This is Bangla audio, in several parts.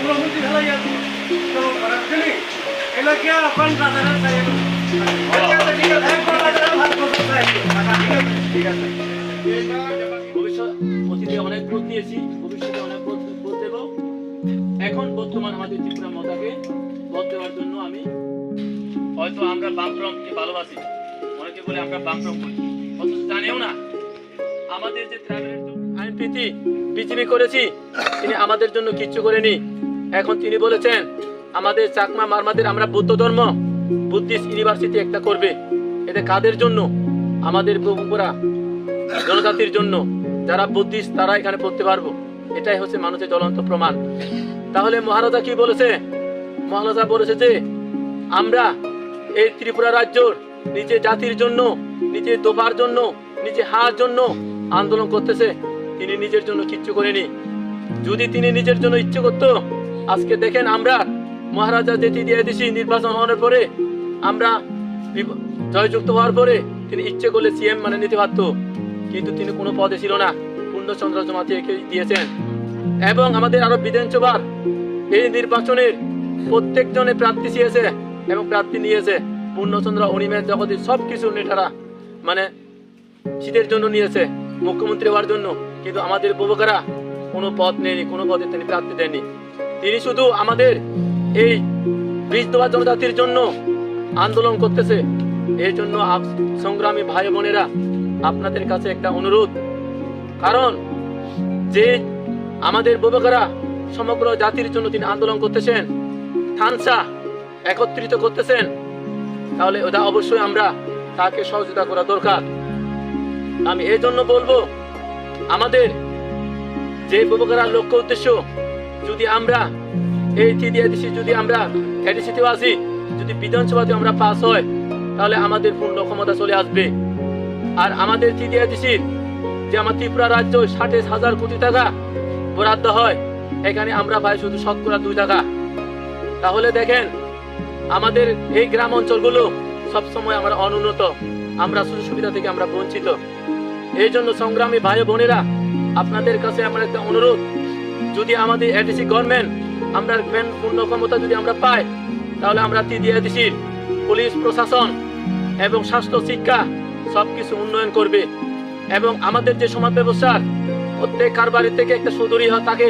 মুখ্যমন্ত্রী ফেলাই আছে তো রাখলি এলা কি এখন বাজারে চাই অতীতে অনেক ভোট দিয়েছি, ভবিষ্যতে অনেক ভোট দেব। এখন বর্তমান আমাদের ত্রিপুরা মাতাকে ভোট দেওয়ার জন্য আমি হয়তো আমরা বামফ্রন্টকে ভালোবাসি, অনেকে বলে আমরা বামফ্রন্ট করি, অথচ জানেও না আমাদের যে ট্রাভেলের আইনপ্রীতি বিজেপি করেছি তিনি আমাদের জন্য কিচ্ছু করেনি। এখন তিনি বলেছেন আমাদের চাকমা মারমাদের আমরা বৌদ্ধ ধর্ম বুদ্ধিস্ট ইউনিভার্সিটি একটা করবে। এটা কাদের জন্য? আমাদের বগুড়া জনজাতির জন্য, যারা বুদ্ধিস্ট তারা এখানে পড়তে পারবো। এটাই হচ্ছে মানুষের জ্বলন্ত প্রমাণ। তাহলে মহারাজা কি বলেছে? মহারাজা বলেছে যে আমরা এই ত্রিপুরা রাজ্যর নিজের জাতির জন্য, নিজের দোপার জন্য, নিজে হার জন্য আন্দোলন করতেছে। তিনি নিজের জন্য কিচ্ছু করেনি। যদি তিনি নিজের জন্য ইচ্ছে করতো, আজকে দেখেন আমরা মহারাজা যেটি দিয়ে দিছি নির্বাচন হওয়ার পরে, আমরা জয়যুক্ত হওয়ার পরে তিনি ইচ্ছে করলে সিএম মানে নিতে পারতো, কিন্তু তিনি কোনো পদে ছিল না। পূর্ণচন্দ্র জমাতিয়াকে দিয়েছেন। এবং আমাদের আরো বিধানসভার এই নির্বাচনের প্রত্যেকজনে প্রার্থী চেয়েছে এবং প্রার্থী নিয়েছে। পূর্ণচন্দ্র অনিমেষ জগদীশ সবকিছু নেতারা মানে শীতের জন্য নিয়েছে, মুখ্যমন্ত্রী হওয়ার জন্য। কিন্তু আমাদের বুবকারা কোনো পদ নেয়নি, কোনো পদে তিনি প্রার্থী দেননি। তিনি শুধু আমাদের এই বীজদোয়া জনজাতির জন্য আন্দোলন করতেছে। এই জন্য সংগ্রামী ভাই বোনেরা, আপনাদের কাছে একটা অনুরোধ, কারণ যে আমাদের বুবকারা সমগ্র জাতির জন্য তিনি আন্দোলন করতেছেন, থানসা একত্রিত করতেছেন, তাহলে ওটা অবশ্যই আমরা তাকে সহযোগিতা করা দরকার। আমি এই জন্য বলবো, আমাদের যে বুবকারার লক্ষ্য উদ্দেশ্য, যদি আমরা এই TDIDC যদি আমরা এডিসিতে আসি, যদি বিধানসভাতে আমরা পাস হয়, তাহলে আমাদের পূর্ণ ক্ষমতা চলে আসবে। আর আমাদের TDIDCর যে আমার ত্রিপুরা রাজ্য 60,000 কোটি টাকা বরাদ্দ হয়, এখানে আমরা পাই শুধু 2 টাকা। তাহলে দেখেন আমাদের এই গ্রাম অঞ্চলগুলো সবসময় আমরা অনুন্নত, আমরা সুযোগ সুবিধা থেকে আমরা বঞ্চিত। এই জন্য সংগ্রামী ভাই বোনেরা, আপনাদের কাছে আমার একটা অনুরোধ, যদি আমাদের এডিসি গভর্নমেন্ট আমরা পূর্ণ ক্ষমতা যদি আমরা পাই, তাহলে আমরা TDIDCর পুলিশ প্রশাসন এবং স্বাস্থ্য শিক্ষা সবকিছু উন্নয়ন করবে। এবং আমাদের যে সমাজ ব্যবস্থার প্রত্যেক কারবারি থেকে একটা সদরী থাকে,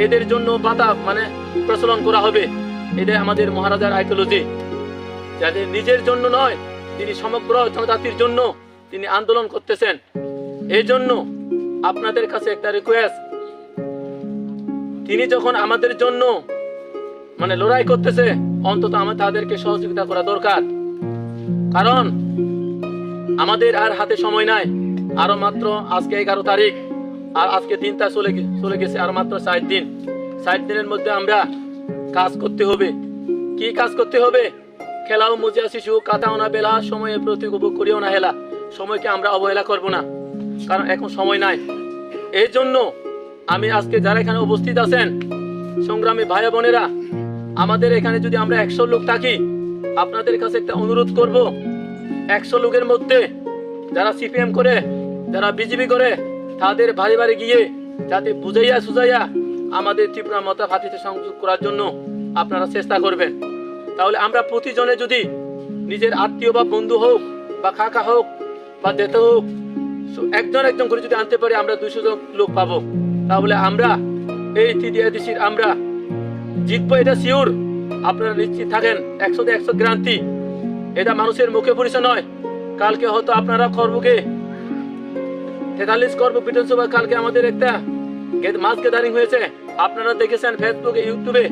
এদের জন্য বাধা মানে প্রচলন করা হবে। এটাই আমাদের মহারাজার আইডিওলজি, যাদের নিজের জন্য নয়, তিনি সমগ্র জনজাতির জন্য তিনি আন্দোলন করতেছেন। এই জন্য আপনাদের কাছে একটা রিকোয়েস্ট, তিনি যখন আমাদের জন্য মানে লড়াই করতেছে, অন্তত আমাদের তাদেরকে সহযোগিতা করা দরকার। কারণ আমাদের আর হাতে সময় নাই, আরো মাত্র আজকে 11 তারিখ, আর আজকে দিনটা চলে গেছে আর মাত্র 4 দিন। 4 দিনের মধ্যে আমরা কাজ করতে হবে। কি কাজ করতে হবে? খেলাও মুজিয়া শিশু কাটাও না বেলা, সময়ের প্রতি উপভোগ করিও না হেলা। সময়কে আমরা অবহেলা করব না, কারণ এখন সময় নাই। এই জন্য আমি আজকে যারা এখানে উপস্থিত আছেন সংগ্রামী ভাই বোনেরা, আমাদের এখানে যদি আমরা 100 লোক থাকি, আপনাদের কাছে একটা অনুরোধ করব, 100 লোকের মধ্যে যারা CPM করে, যারা বিজেপি করে, তাদের বাড়ি বাড়ি গিয়ে যাতে বুঝাইয়া সুঝাইয়া আমাদের ত্রিপুরা মাতা ভাতিতে সংযোগ করার জন্য আপনারা চেষ্টা করবেন। তাহলে আমরা প্রতিজনে যদি নিজের আত্মীয় বা বন্ধু হোক বা কাকা হোক বা দেতে হোক, একজন করে যদি আনতে পারি, আমরা 200 লোক পাবো। তাহলে আমরা এই TDIDCর আমরা জিতবো, এটা শিওর। আপনারা নিশ্চিত থাকেন, 100-তে 100 গ্যারান্টি। এটা মানুষের মুখে পরিচয় নয়। কালকে হয়তো আপনারা করবকে 43 করব বিধানসভা, কালকে আমাদের একটা মাস গ্যাদারিং হয়েছে, আপনারা দেখেছেন ফেসবুকে, ইউটিউবে।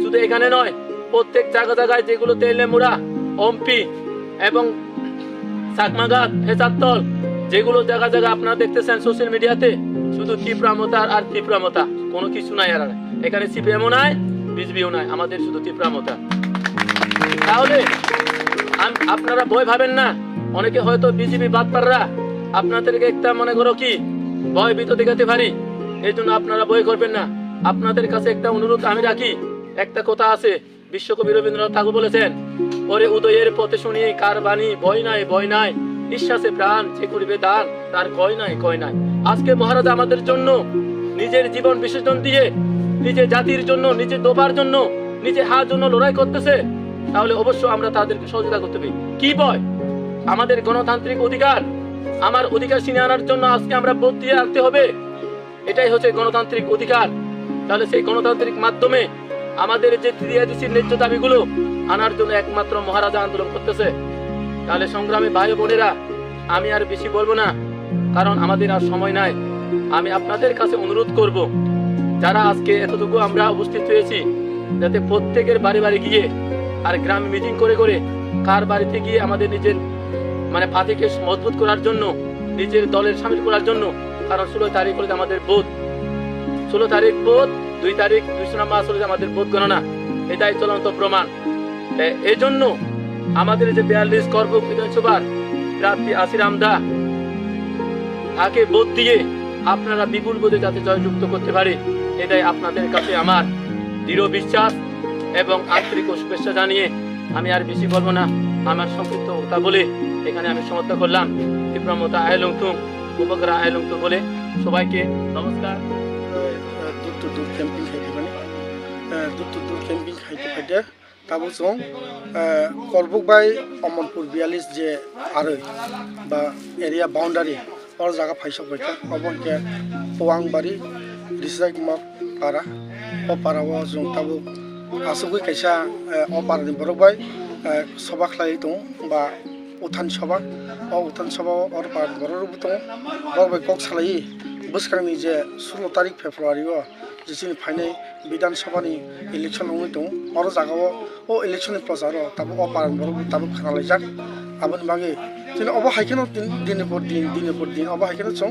শুধু এখানে নয়, প্রত্যেক জায়গায় যেগুলো তেলেমুড়া, অম্পি এবং চাকমাঘাট, ফেচারতল, যেগুলো জায়গা আপনারা দেখতেছেন সোশ্যাল মিডিয়াতে, শুধু ত্রিপুরা মাতা আর ত্রিপুরা মাতা, কোনো কিছু নাই। আর এখানে CPMও নাই, বিজেপিও নাই, আমাদের শুধু ত্রিপুরা মাতা। তাহলে আপনারা ভয় ভাবেন না। অনেকে হয়তো বিজেপি বাদপাররা আপনাদেরকে একটা মনে করো কি ভয় ভীত দেখাতে পারি, এই জন্য আপনারা ভয় করবেন না। আপনাদের কাছে একটা অনুরোধ আমি রাখি, একটা কথা আছে, বিশ্বকবি রবীন্দ্রনাথ ঠাকুর বলেছেন, ওরে উদয়ের পথে শুনি কার বাণী, ভয় নাই নিঃশ্বাসে প্রাণ যে করিবে দান, তার কয় নাই। আজকে মহারাজ আমাদের জন্য নিজের জীবন বিসর্জন দিয়ে নিজের জাতির জন্য, নিজের দোবার জন্য, নিজের হার জন্য লড়াই করতেছে, তাহলে অবশ্যই আমরা তাদেরকে সহযোগিতা করতে পারি। কি বয় আমাদের গণতান্ত্রিক অধিকার, আমার অধিকার ছিনিয়ে আনার জন্য আজকে আমরা ভোট দিয়ে আনতে হবে, এটাই হচ্ছে গণতান্ত্রিক অধিকার। তাহলে সেই গণতান্ত্রিক মাধ্যমে আমাদের যে ত্রিয়াদিসির ন্যায্য দাবিগুলো আনার জন্য একমাত্র মহারাজা আন্দোলন করতেছে। তাহলে সংগ্রামী ভাই বোনেরা, আমি আর বেশি বলবো না, কারণ আমাদের আর সময় নাই। আমি আপনাদের কাছে অনুরোধ করব, যারা আজকে এতটুকু আমরা উপস্থিত হয়েছি, যাতে প্রত্যেকের বাড়ি বাড়ি গিয়ে আর গ্রামে মিটিং করে করে কার বাড়িতে গিয়ে আমাদের নিজের পার্টিকে মজবুত করার জন্য, নিজের দলের সামিল করার জন্য। কারণ 16 তারিখ হলে আমাদের ভোট, 16 তারিখ ভোট, 2 তারিখ 2 মাস হলে আমাদের ভোট গণনা, এটাই চলন্ত প্রমাণ। এই জন্য আমাদের যে 42 করবুক বিধানসভার প্রার্থী আসির আমদা, তাকে ভোট দিয়ে আপনারা বিপুল ভোটে যাতে জয়যুক্ত করতে পারে, এটাই আপনাদের কাছে আমার দৃঢ় বিশ্বাস এবং আন্তরিক শুভেচ্ছা জানিয়ে আমি আর বেশি বলবো না। আমার সংক্ষিপ্ত কথা বলে এখানে আমি সমাপ্ত করলাম। তীব্রমতা আয়লংথুং, উপগ্রা আয়লংথুং বলে সবাইকে নমস্কার। দূর ক্যাম্পিং খাইতে মানে দূর ক্যাম্পিং খাইতে খাইতে তাবো जों করবুক বাই অমরপুর 42 যে আরই বা এরিয়া বাউন্ডারি और জায়গা ফাইসক বাইকা অবনকে পোয়াংবাড়ি ডিস্ট্রিক্ট মক পারা ও পারাও जों তাবো আসুগুই কাইসা ও পারানি বরবাই সভা খাই দं বা উত্থান সভা और पार बररबो दं बरबाय कक सालाय बोसखांनि जे 16 तारिख फेब्रुवारियाव जेसिनि फाइनाय विधानसभानि इलेक्शन होंगे दं और जागाव ओ इलेक्शननि प्रचार ताबो ओ पार बरबो ताबो खानालायजाक आबन बागे जों अब हाइकेनो दिन पर दिन अब हाइकेनो जों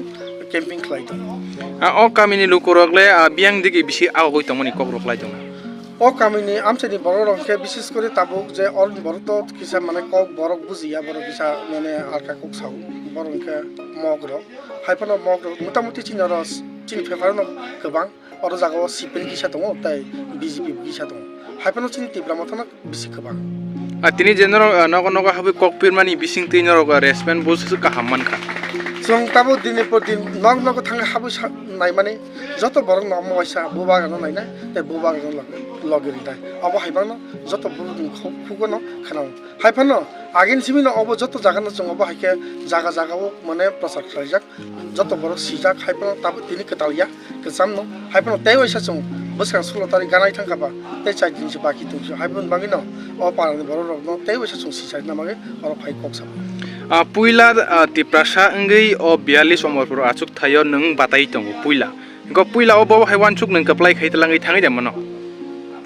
कैम्पिं खालाय दं ओ कामिनि लुकुरगले बियां दिगि बिसि आवगय तमनि ककरखलाय दं ओ कामिनी आमसेनि बर' रंखे विशेष करे ताबुक जे और बर' तो किसा माने कक बरक बुजिया बर' किसा माने आरका कक साउ बर' रंखे मग्र हाइफानो मग्र मोटामोटी चिनि पेपार न गोबां और जागाव सिपिन किसा दङ ताइ बिजेपि किसा दङ हाइफानो चिनि तिब्रा मथाना बिसि गोबां तिनि जेनर नग नग हाबे ककपिर मानि बिसिं तिनर रेसपेन बुसु काहाममानखा जों ताबो दिनै पर दिन नग नग थांगा हाबो नाय माने जत बर' न मवाइसा बुबागानो नायना ते बुबागानो लगेरि दाय अब हाइबानो जत बुरुदिन खुगनो खानाव हाइफानो आगेन सिमिनो अब जत जागानो जों अब हाइके जागा जागाव माने प्रसार खालायजाक जत बर' सिजाक हाइफानो ताबो दिनै कतालिया कजामनो हाइफानो ते वैसा जों बोसखां 16 तारिख गानाय थांखाबा ते चाइ दिनसो बाकी दंसो हाइफानो बागिनो अब पारानि बर' रगनो ते वैसा जों सिजाक नामागे और फाइ कक्सा पुइला तिप्रासा अंगै ओ 42 अमरपुर आचुक थायो नों बाताइ दं पुइला गो पुइला अब हाइवान चुक नों कप्लाय खैतलाङै थाङै देमनो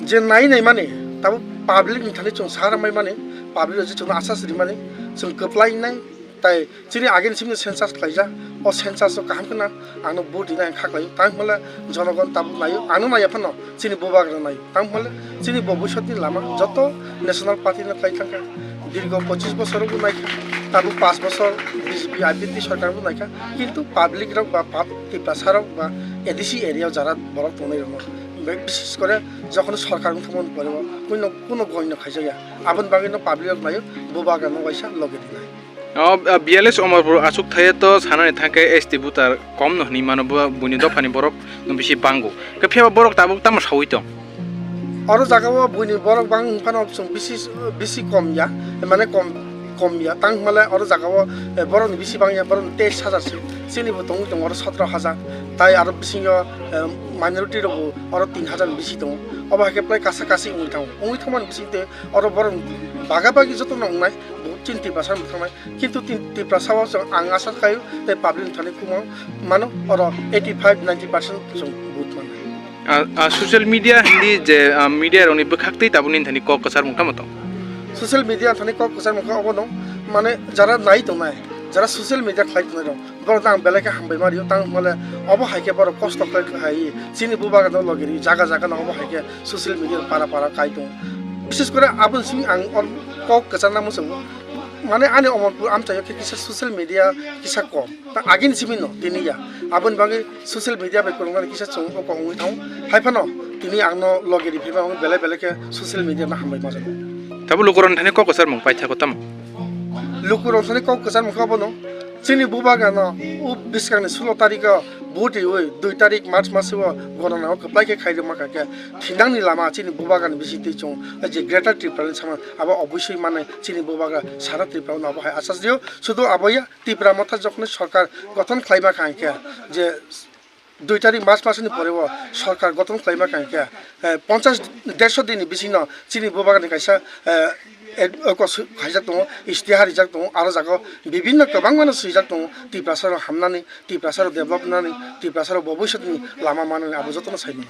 जे नाय माने ताबो पाब्लिक नि थाने जों सारामाय माने पाब्लिक जे जों आसासरि माने जों कप्लायनाय ताइ चिनि आगेन सिमनि सेन्सास खालायजा ओ सेन्सास काहाम कना आनो बडि नाय खाख्लाय तां मला जनगण ताबो नायो आनो नाया फनो चिनि बोबाग्र नायो तां मला चिनि भबिष्यतनि लामा जत नेशनल पार्टी न खाइखांका दीर्घ 25 बছरबो नायखा ताबो 5 বছর বিজেপি আইপিটি সরকারबो नायखा किन्तु पाब्लिक रक बा पार्टी प्रसारक बा एडिसी एरिया जारा बरक तनै रम বিশেষ করে যখন সরকার উঠামন করব কোনো গণ্য খাইজায়া আবন বাগিনো পাবলিক নাयो बोबागानो वैसा लगे दिनाय 42 अमरपुर आचुक थायो तो सानानि थांके एसटी बुटार कम नहनि मानब बुनि दफानि बरक बिसि बांगो कफिया बरक ताबो ताम सावै दं और जागाव बुनि बरक बां फानो जों बिसि कम या माने कम या तां माले और जागाव बरन बिसि बां या बरन 23000 सिनिबो दं और 17000 ताइ आरो बिसिङो माइनरिटी रबो और 3000 बिसि दं अब हाके प्राय कासा कासी उंगि थांमान बिसिते और बरन बागा बागि जत नंनाय चिन्ति भाषा थांनाय किन्तु तिन्ति भाषाव जों आं आसा खायो ते पाब्लिक थाने कुमाव मानो और 85-90% जों बुथ माने सोशल मीडिया हिंदी जे मीडिया रनि बखाक्तै ताबुनि थानि क कसार मुक्ता मत सोशल मीडिया थाने क कसार मुक्ता अब दं माने जरा नाय दंनाय जरा सोशल मीडिया खालायदों दं बर दां बेलेके हामबाय मारियो तां माले अब हाइके बर कष्ट खालाय चिनि बुबागानो लगेरि जागा जागा अब हाइके सोशल मीडिया पारा खाइ दं विशेष करे आबन सिं आं क कसार नाम जों माने आने अमरपुर आमचायो किसा सोशल मीडिया किसा कम आगिन सिमिनो दिनिया आबन बागे सोशल मीडिया बे करंगा किसा जों क उंगि थां हाइफानो दिनि आंनो लगेरि फिबा बेलेके सोशल मीडिया ना हामबाय माजो ताबु लुकुरन थाने क कसार मुं पाइथा कतम लुकुरन थाने क कसार मुं खाबनो चिनि बुबागानो उ बिसखांनि 16 तारिख buti oi 2 tarik March maso gorana ok pai ke khaide maka ke thindang ni lama chini bubaga ni bisi ti chong je greater tripura sama aba obviously মানে chini bubaga সারা ত্রিপুরা না হয় আশ্বাস দিও শুধু আবয়া ত্রিপুরা মাথা যখন সরকার গঠন খাইবা কাঁকে যে 2 তারিখ মার্চ মাসের পরে সরকার গঠন খাইবা কাঁকে 50-150 দিন বেশি না চিনি বুবাগানি কাইসা খাইজাক দङ ইশতেহার ইজাক দङ आरो जागो বিভিন্ন गोबां माने सुइजाक दङ ত্রিপুরা हामनानै ত্রিপুরা डेभलप होनानै ত্রিপুরা भबिष्यतनि लामा माने आबो जतन साइनो